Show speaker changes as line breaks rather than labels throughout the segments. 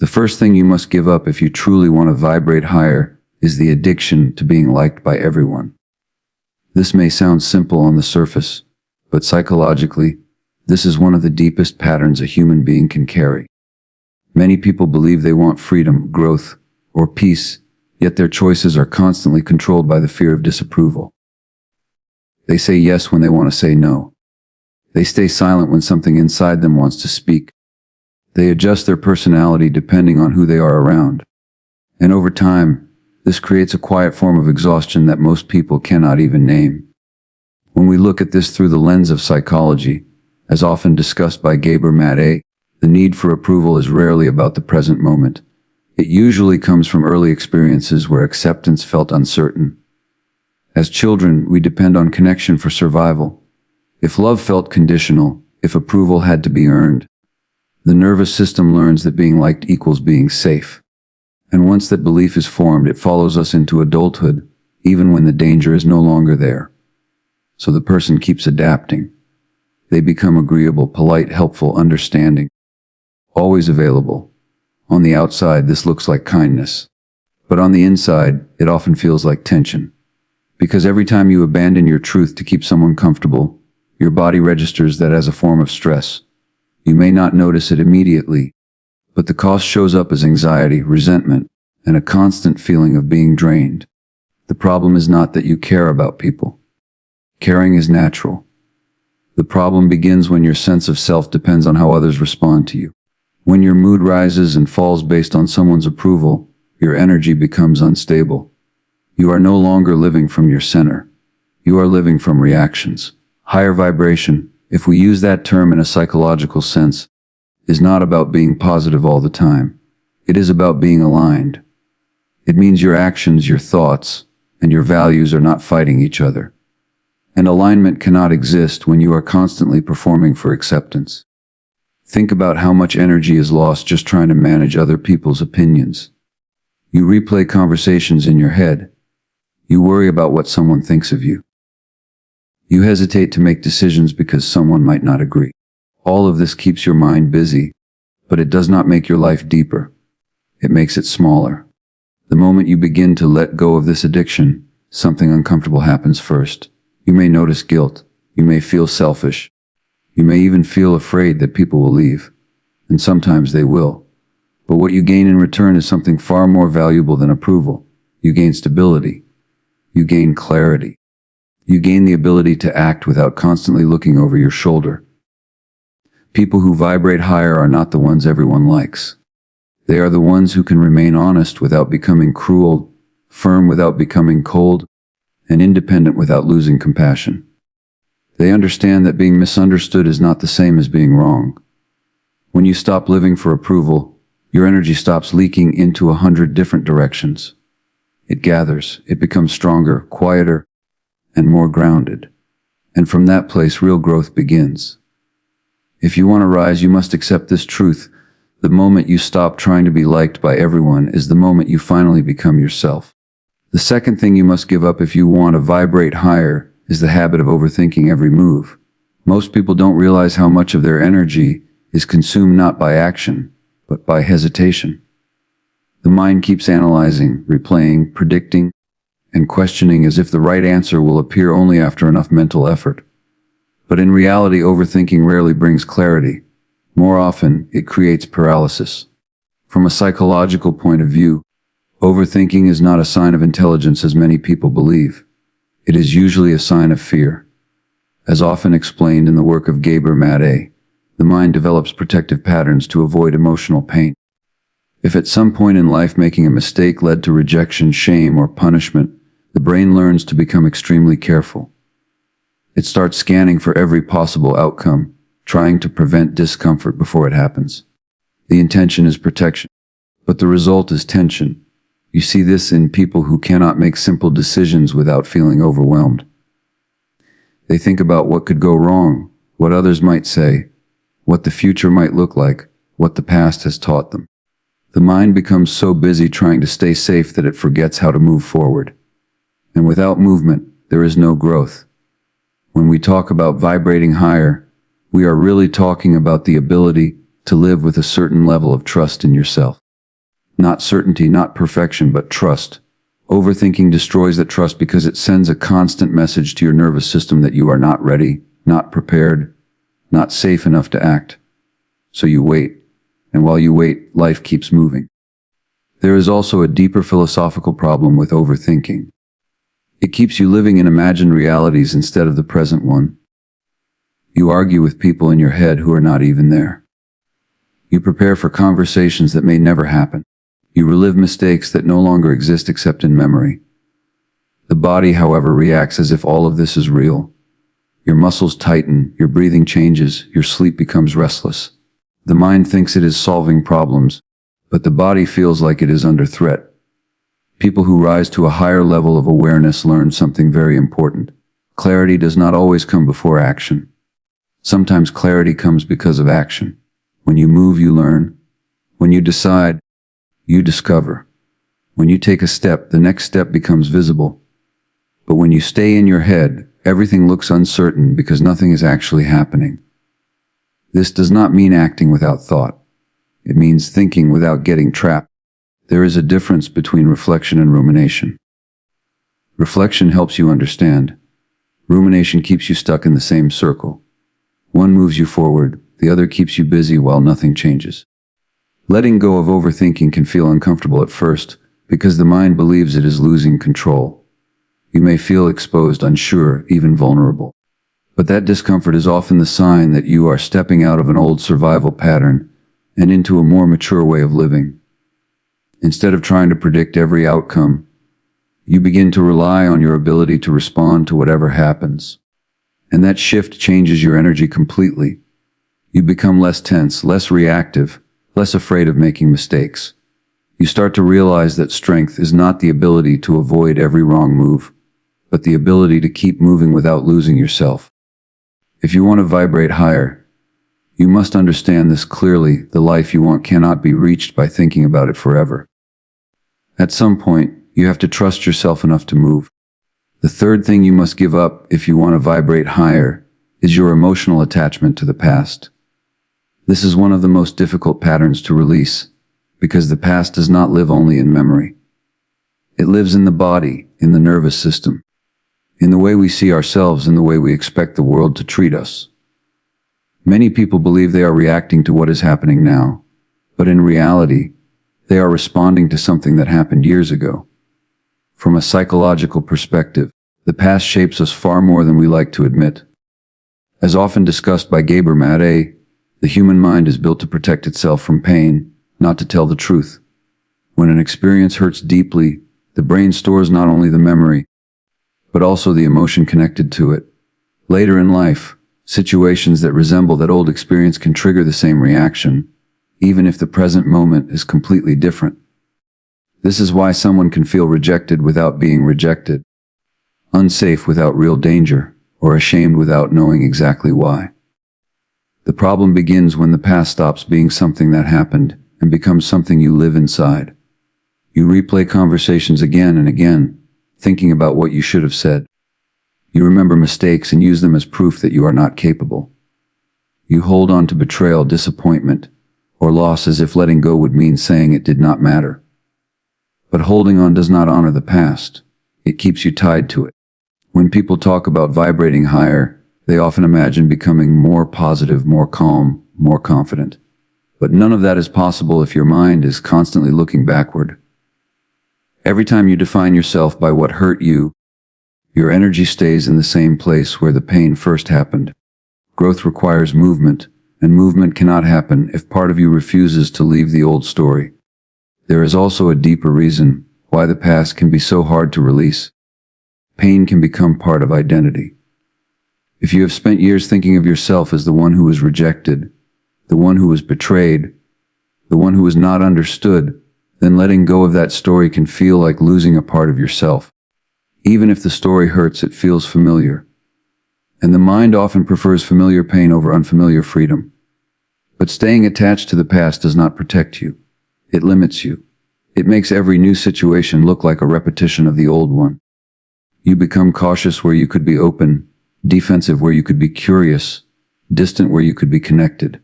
The first thing you must give up if you truly want to vibrate higher is the addiction to being liked by everyone. This may sound simple on the surface, but psychologically, this is one of the deepest patterns a human being can carry. Many people believe they want freedom, growth, or peace, yet their choices are constantly controlled by the fear of disapproval. They say yes when they want to say no. They stay silent when something inside them wants to speak. They adjust their personality depending on who they are around. And over time, this creates a quiet form of exhaustion that most people cannot even name. When we look at this through the lens of psychology, as often discussed by Gabor, the need for approval is rarely about the present moment. It usually comes from early experiences where acceptance felt uncertain. As children, we depend on connection for survival. If love felt conditional, if approval had to be earned, the nervous system learns that being liked equals being safe. And once that belief is formed, it follows us into adulthood, even when the danger is no longer there. So the person keeps adapting. They become agreeable, polite, helpful, understanding, always available. On the outside, this looks like kindness. But on the inside, it often feels like tension. Because every time you abandon your truth to keep someone comfortable, your body registers that as a form of stress. You may not notice it immediately, but the cost shows up as anxiety, resentment, and a constant feeling of being drained. The problem is not that you care about people. Caring is natural. The problem begins when your sense of self depends on how others respond to you. When your mood rises and falls based on someone's approval, your energy becomes unstable. You are no longer living from your center. You are living from reactions. Higher vibration, if we use that term in a psychological sense, is not about being positive all the time. It is about being aligned. It means your actions, your thoughts, and your values are not fighting each other. And alignment cannot exist when you are constantly performing for acceptance. Think about how much energy is lost just trying to manage other people's opinions. You replay conversations in your head. You worry about what someone thinks of you. You hesitate to make decisions because someone might not agree. All of this keeps your mind busy, but it does not make your life deeper. It makes it smaller. The moment you begin to let go of this addiction, something uncomfortable happens first. You may notice guilt. You may feel selfish. You may even feel afraid that people will leave. And sometimes they will. But what you gain in return is something far more valuable than approval. You gain stability. You gain clarity. You gain the ability to act without constantly looking over your shoulder. People who vibrate higher are not the ones everyone likes. They are the ones who can remain honest without becoming cruel, firm without becoming cold, and independent without losing compassion. They understand that being misunderstood is not the same as being wrong. When you stop living for approval, your energy stops leaking into 100 different directions. It gathers, it becomes stronger, quieter, and more grounded. And from that place, real growth begins. If you want to rise, you must accept this truth. The moment you stop trying to be liked by everyone is the moment you finally become yourself. The second thing you must give up if you want to vibrate higher is the habit of overthinking every move. Most people don't realize how much of their energy is consumed not by action, but by hesitation. The mind keeps analyzing, replaying, predicting, and questioning as if the right answer will appear only after enough mental effort. But in reality, overthinking rarely brings clarity. More often, it creates paralysis. From a psychological point of view, overthinking is not a sign of intelligence as many people believe. It is usually a sign of fear. As often explained in the work of Gabor, the mind develops protective patterns to avoid emotional pain. If at some point in life making a mistake led to rejection, shame, or punishment, the brain learns to become extremely careful. It starts scanning for every possible outcome, trying to prevent discomfort before it happens. The intention is protection, but the result is tension. You see this in people who cannot make simple decisions without feeling overwhelmed. They think about what could go wrong, what others might say, what the future might look like, what the past has taught them. The mind becomes so busy trying to stay safe that it forgets how to move forward. And without movement, there is no growth. When we talk about vibrating higher, we are really talking about the ability to live with a certain level of trust in yourself. Not certainty, not perfection, but trust. Overthinking destroys that trust because it sends a constant message to your nervous system that you are not ready, not prepared, not safe enough to act. So you wait. And while you wait, life keeps moving. There is also a deeper philosophical problem with overthinking. It keeps you living in imagined realities instead of the present one. You argue with people in your head who are not even there. You prepare for conversations that may never happen. You relive mistakes that no longer exist except in memory. The body, however, reacts as if all of this is real. Your muscles tighten, your breathing changes, your sleep becomes restless. The mind thinks it is solving problems, but the body feels like it is under threat. People who rise to a higher level of awareness learn something very important. Clarity does not always come before action. Sometimes clarity comes because of action. When you move, you learn. When you decide, you discover. When you take a step, the next step becomes visible. But when you stay in your head, everything looks uncertain because nothing is actually happening. This does not mean acting without thought. It means thinking without getting trapped. There is a difference between reflection and rumination. Reflection helps you understand. Rumination keeps you stuck in the same circle. One moves you forward, the other keeps you busy while nothing changes. Letting go of overthinking can feel uncomfortable at first because the mind believes it is losing control. You may feel exposed, unsure, even vulnerable. But that discomfort is often the sign that you are stepping out of an old survival pattern and into a more mature way of living. Instead of trying to predict every outcome, you begin to rely on your ability to respond to whatever happens. And that shift changes your energy completely. You become less tense, less reactive, less afraid of making mistakes. You start to realize that strength is not the ability to avoid every wrong move, but the ability to keep moving without losing yourself. If you want to vibrate higher, you must understand this clearly. The life you want cannot be reached by thinking about it forever. At some point, you have to trust yourself enough to move. The third thing you must give up if you want to vibrate higher is your emotional attachment to the past. This is one of the most difficult patterns to release because the past does not live only in memory. It lives in the body, in the nervous system, in the way we see ourselves, in the way we expect the world to treat us. Many people believe they are reacting to what is happening now, but in reality, they are responding to something that happened years ago. From a psychological perspective, the past shapes us far more than we like to admit. As often discussed by Gabor, the human mind is built to protect itself from pain, not to tell the truth. When an experience hurts deeply, the brain stores not only the memory, but also the emotion connected to it. Later in life, situations that resemble that old experience can trigger the same reaction, even if the present moment is completely different. This is why someone can feel rejected without being rejected, unsafe without real danger, or ashamed without knowing exactly why. The problem begins when the past stops being something that happened and becomes something you live inside. You replay conversations again and again, thinking about what you should have said. You remember mistakes and use them as proof that you are not capable. You hold on to betrayal, disappointment, or loss as if letting go would mean saying it did not matter. But holding on does not honor the past. It keeps you tied to it. When people talk about vibrating higher, they often imagine becoming more positive, more calm, more confident. But none of that is possible if your mind is constantly looking backward. Every time you define yourself by what hurt you, your energy stays in the same place where the pain first happened. Growth requires movement, and movement cannot happen if part of you refuses to leave the old story. There is also a deeper reason why the past can be so hard to release. Pain can become part of identity. If you have spent years thinking of yourself as the one who was rejected, the one who was betrayed, the one who was not understood, then letting go of that story can feel like losing a part of yourself. Even if the story hurts, it feels familiar. And the mind often prefers familiar pain over unfamiliar freedom. But staying attached to the past does not protect you. It limits you. It makes every new situation look like a repetition of the old one. You become cautious where you could be open, defensive where you could be curious, distant where you could be connected.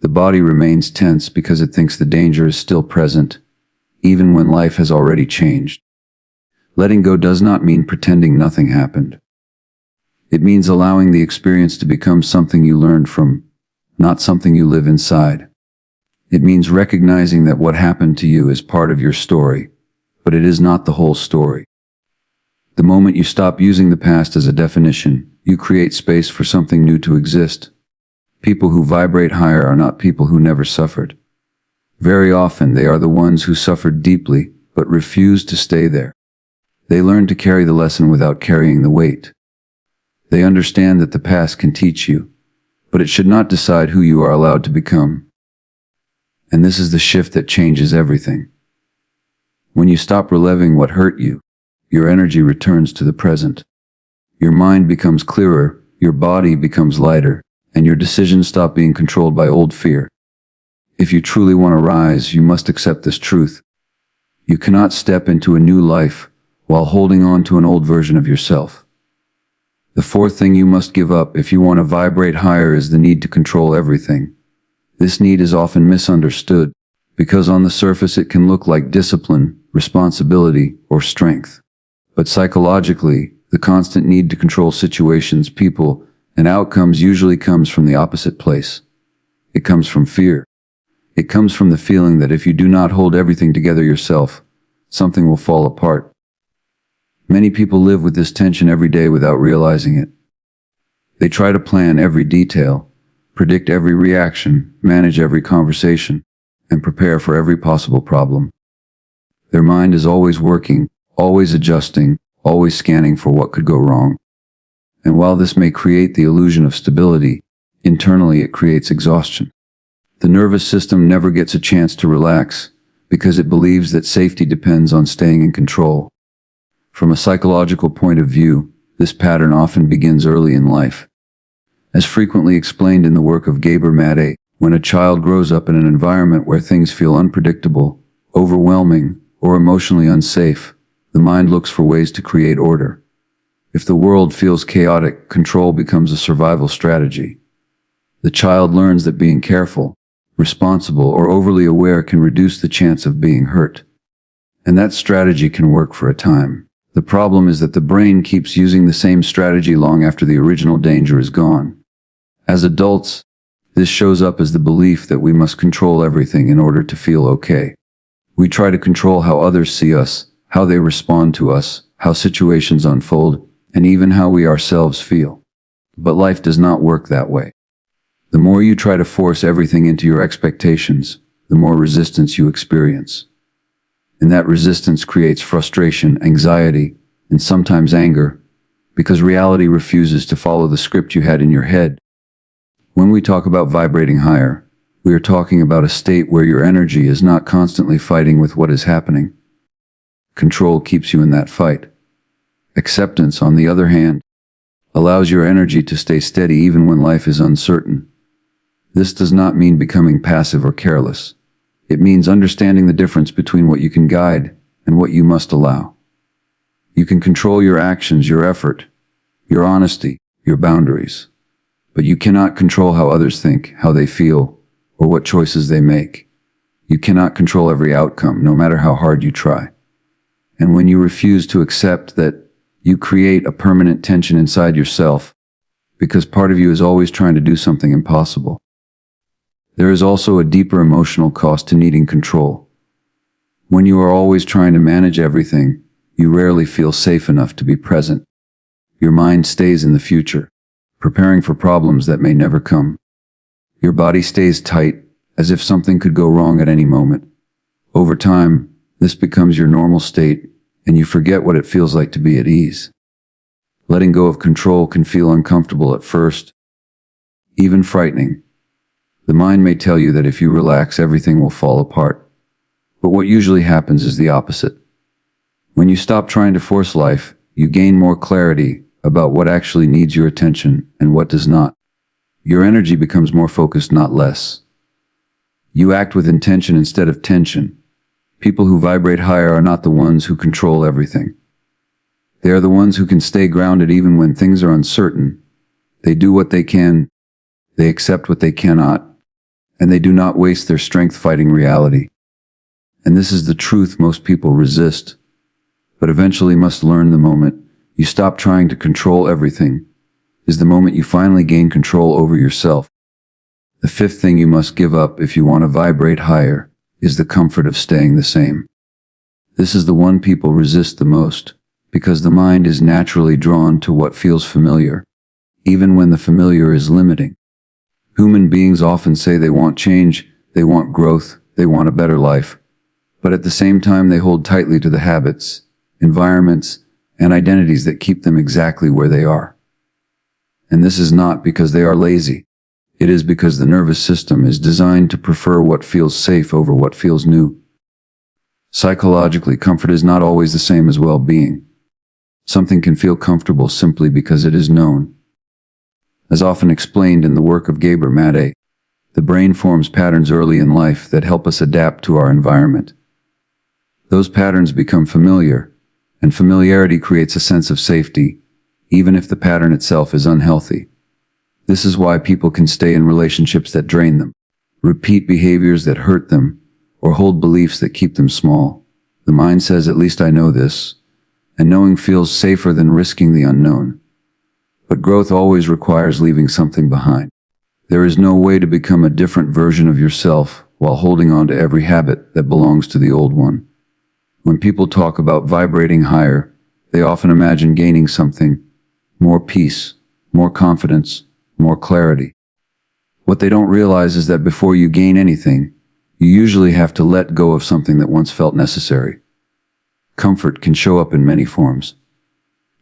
The body remains tense because it thinks the danger is still present, even when life has already changed. Letting go does not mean pretending nothing happened. It means allowing the experience to become something you learned from, not something you live inside. It means recognizing that what happened to you is part of your story, but it is not the whole story. The moment you stop using the past as a definition, you create space for something new to exist. People who vibrate higher are not people who never suffered. Very often they are the ones who suffered deeply, but refused to stay there. They learn to carry the lesson without carrying the weight. They understand that the past can teach you, but it should not decide who you are allowed to become. And this is the shift that changes everything. When you stop reliving what hurt you, your energy returns to the present. Your mind becomes clearer, your body becomes lighter, and your decisions stop being controlled by old fear. If you truly want to rise, you must accept this truth. You cannot step into a new life while holding on to an old version of yourself. The fourth thing you must give up if you want to vibrate higher is the need to control everything. This need is often misunderstood, because on the surface it can look like discipline, responsibility, or strength. But psychologically, the constant need to control situations, people, and outcomes usually comes from the opposite place. It comes from fear. It comes from the feeling that if you do not hold everything together yourself, something will fall apart. Many people live with this tension every day without realizing it. They try to plan every detail, predict every reaction, manage every conversation, and prepare for every possible problem. Their mind is always working, always adjusting, always scanning for what could go wrong. And while this may create the illusion of stability, internally it creates exhaustion. The nervous system never gets a chance to relax because it believes that safety depends on staying in control. From a psychological point of view, this pattern often begins early in life. As frequently explained in the work of Gabor, when a child grows up in an environment where things feel unpredictable, overwhelming, or emotionally unsafe, the mind looks for ways to create order. If the world feels chaotic, control becomes a survival strategy. The child learns that being careful, responsible, or overly aware can reduce the chance of being hurt. And that strategy can work for a time. The problem is that the brain keeps using the same strategy long after the original danger is gone. As adults, this shows up as the belief that we must control everything in order to feel okay. We try to control how others see us, how they respond to us, how situations unfold, and even how we ourselves feel. But life does not work that way. The more you try to force everything into your expectations, the more resistance you experience. And that resistance creates frustration, anxiety, and sometimes anger, because reality refuses to follow the script you had in your head. When we talk about vibrating higher, we are talking about a state where your energy is not constantly fighting with what is happening. Control keeps you in that fight. Acceptance, on the other hand, allows your energy to stay steady even when life is uncertain. This does not mean becoming passive or careless. It means understanding the difference between what you can guide and what you must allow. You can control your actions, your effort, your honesty, your boundaries. But you cannot control how others think, how they feel, or what choices they make. You cannot control every outcome, no matter how hard you try. And when you refuse to accept that, you create a permanent tension inside yourself, because part of you is always trying to do something impossible. There is also a deeper emotional cost to needing control. When you are always trying to manage everything, you rarely feel safe enough to be present. Your mind stays in the future, preparing for problems that may never come. Your body stays tight, as if something could go wrong at any moment. Over time, this becomes your normal state, and you forget what it feels like to be at ease. Letting go of control can feel uncomfortable at first, even frightening. The mind may tell you that if you relax, everything will fall apart. But what usually happens is the opposite. When you stop trying to force life, you gain more clarity about what actually needs your attention and what does not. Your energy becomes more focused, not less. You act with intention instead of tension. People who vibrate higher are not the ones who control everything. They are the ones who can stay grounded even when things are uncertain. They do what they can, they accept what they cannot, and they do not waste their strength fighting reality. And this is the truth most people resist, but eventually must learn. The moment you stop trying to control everything is the moment you finally gain control over yourself. The fifth thing you must give up if you want to vibrate higher is the comfort of staying the same. This is the one people resist the most, because the mind is naturally drawn to what feels familiar, even when the familiar is limiting. Human beings often say they want change, they want growth, they want a better life, but at the same time they hold tightly to the habits, environments, and identities that keep them exactly where they are. And this is not because they are lazy. It is because the nervous system is designed to prefer what feels safe over what feels new. Psychologically, comfort is not always the same as well-being. Something can feel comfortable simply because it is known. As often explained in the work of Gabor, the brain forms patterns early in life that help us adapt to our environment. Those patterns become familiar, and familiarity creates a sense of safety, even if the pattern itself is unhealthy. This is why people can stay in relationships that drain them, repeat behaviors that hurt them, or hold beliefs that keep them small. The mind says, "At least I know this," and knowing feels safer than risking the unknown. But growth always requires leaving something behind. There is no way to become a different version of yourself while holding on to every habit that belongs to the old one. When people talk about vibrating higher, they often imagine gaining something: more peace, more confidence, more clarity. What they don't realize is that before you gain anything, you usually have to let go of something that once felt necessary. Comfort can show up in many forms.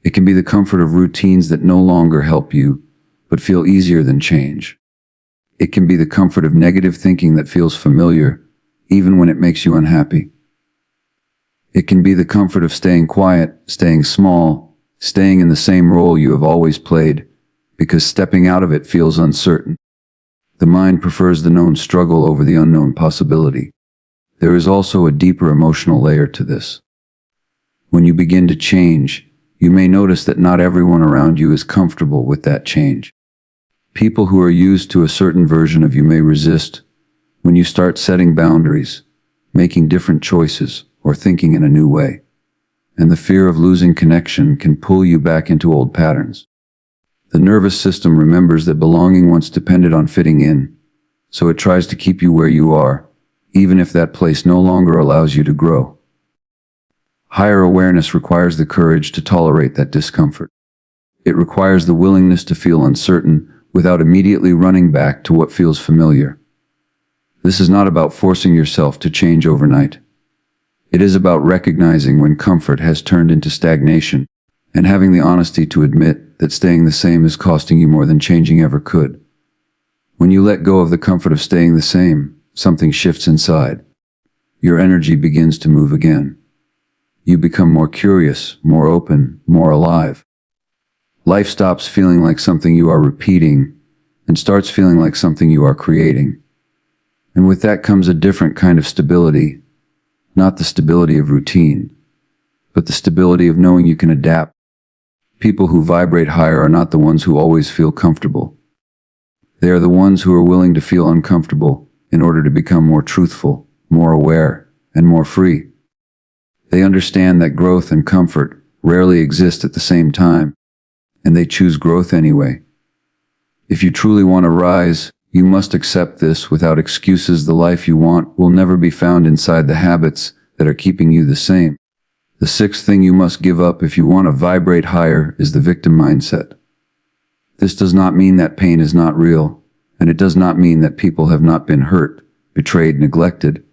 It can be the comfort of routines that no longer help you, but feel easier than change. It can be the comfort of negative thinking that feels familiar, even when it makes you unhappy. It can be the comfort of staying quiet, staying small, staying in the same role you have always played, because stepping out of it feels uncertain. The mind prefers the known struggle over the unknown possibility. There is also a deeper emotional layer to this. When you begin to change, you may notice that not everyone around you is comfortable with that change. People who are used to a certain version of you may resist when you start setting boundaries, making different choices, or thinking in a new way. And the fear of losing connection can pull you back into old patterns. The nervous system remembers that belonging once depended on fitting in, so it tries to keep you where you are, even if that place no longer allows you to grow. Higher awareness requires the courage to tolerate that discomfort. It requires the willingness to feel uncertain without immediately running back to what feels familiar. This is not about forcing yourself to change overnight. It is about recognizing when comfort has turned into stagnation, and having the honesty to admit that staying the same is costing you more than changing ever could. When you let go of the comfort of staying the same, something shifts inside. Your energy begins to move again. You become more curious, more open, more alive. Life stops feeling like something you are repeating and starts feeling like something you are creating. And with that comes a different kind of stability, not the stability of routine, but the stability of knowing you can adapt. People who vibrate higher are not the ones who always feel comfortable. They are the ones who are willing to feel uncomfortable in order to become more truthful, more aware, and more free. They understand that growth and comfort rarely exist at the same time, and they choose growth anyway. If you truly want to rise, you must accept this without excuses. The life you want will never be found inside the habits that are keeping you the same. The sixth thing you must give up if you want to vibrate higher is the victim mindset. This does not mean that pain is not real, and it does not mean that people have not been hurt, betrayed, neglected,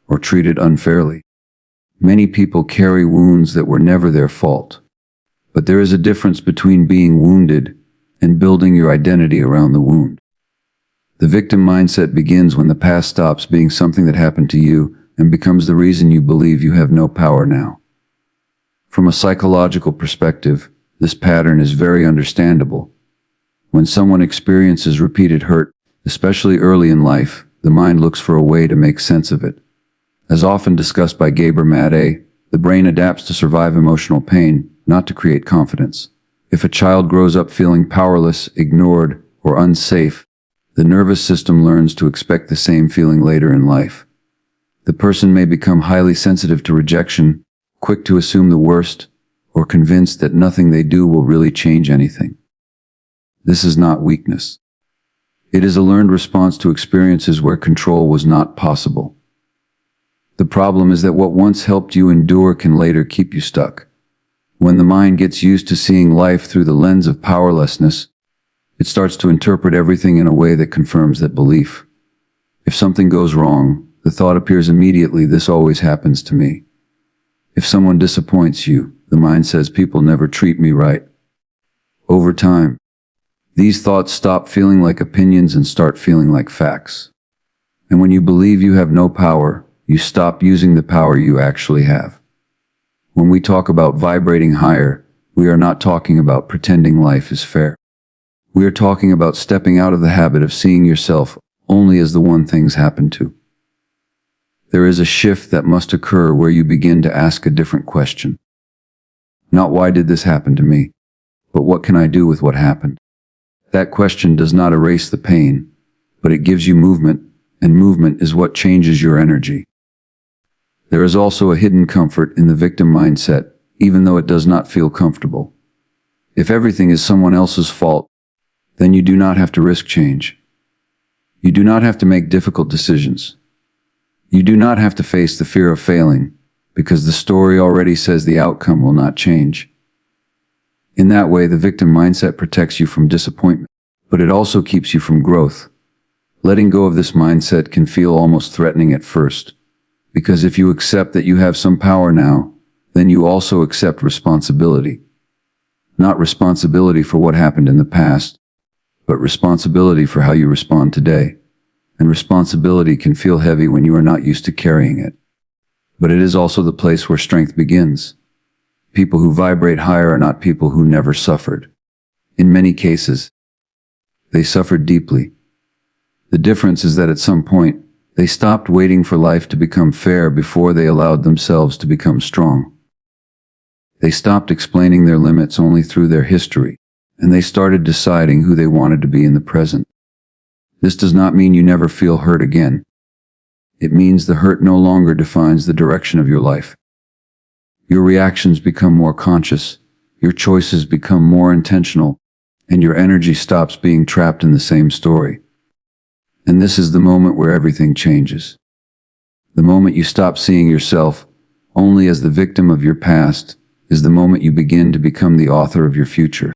or treated unfairly. Many people carry wounds that were never their fault. But there is a difference between being wounded and building your identity around the wound. The victim mindset begins when the past stops being something that happened to you and becomes the reason you believe you have no power now. From a psychological perspective, this pattern is very understandable. When someone experiences repeated hurt, especially early in life, the mind looks for a way to make sense of it. As often discussed by Gabor, the brain adapts to survive emotional pain, not to create confidence. If a child grows up feeling powerless, ignored, or unsafe, The nervous system learns to expect the same feeling later in life. The person may become highly sensitive to rejection, quick to assume the worst, or convinced that nothing they do will really change anything. This is not weakness. It is a learned response to experiences where control was not possible. The problem is that what once helped you endure can later keep you stuck. When the mind gets used to seeing life through the lens of powerlessness, it starts to interpret everything in a way that confirms that belief. If something goes wrong, the thought appears immediately, "This always happens to me." If someone disappoints you, the mind says, "People never treat me right." Over time, these thoughts stop feeling like opinions and start feeling like facts. And when you believe you have no power, you stop using the power you actually have. When we talk about vibrating higher, we are not talking about pretending life is fair. We are talking about stepping out of the habit of seeing yourself only as the one things happen to. There is a shift that must occur where you begin to ask a different question. Not "Why did this happen to me?" but "What can I do with what happened?" That question does not erase the pain, but it gives you movement, and movement is what changes your energy. There is also a hidden comfort in the victim mindset, even though it does not feel comfortable. If everything is someone else's fault, then you do not have to risk change. You do not have to make difficult decisions. You do not have to face the fear of failing, because the story already says the outcome will not change. In that way, the victim mindset protects you from disappointment, but it also keeps you from growth. Letting go of this mindset can feel almost threatening at first, because if you accept that you have some power now, then you also accept responsibility. Not responsibility for what happened in the past, but responsibility for how you respond today. And responsibility can feel heavy when you are not used to carrying it. But it is also the place where strength begins. People who vibrate higher are not people who never suffered. In many cases, they suffered deeply. The difference is that at some point, they stopped waiting for life to become fair before they allowed themselves to become strong. They stopped explaining their limits only through their history, and they started deciding who they wanted to be in the present. This does not mean you never feel hurt again. It means the hurt no longer defines the direction of your life. Your reactions become more conscious, your choices become more intentional, and your energy stops being trapped in the same story. And this is the moment where everything changes. The moment you stop seeing yourself only as the victim of your past is the moment you begin to become the author of your future.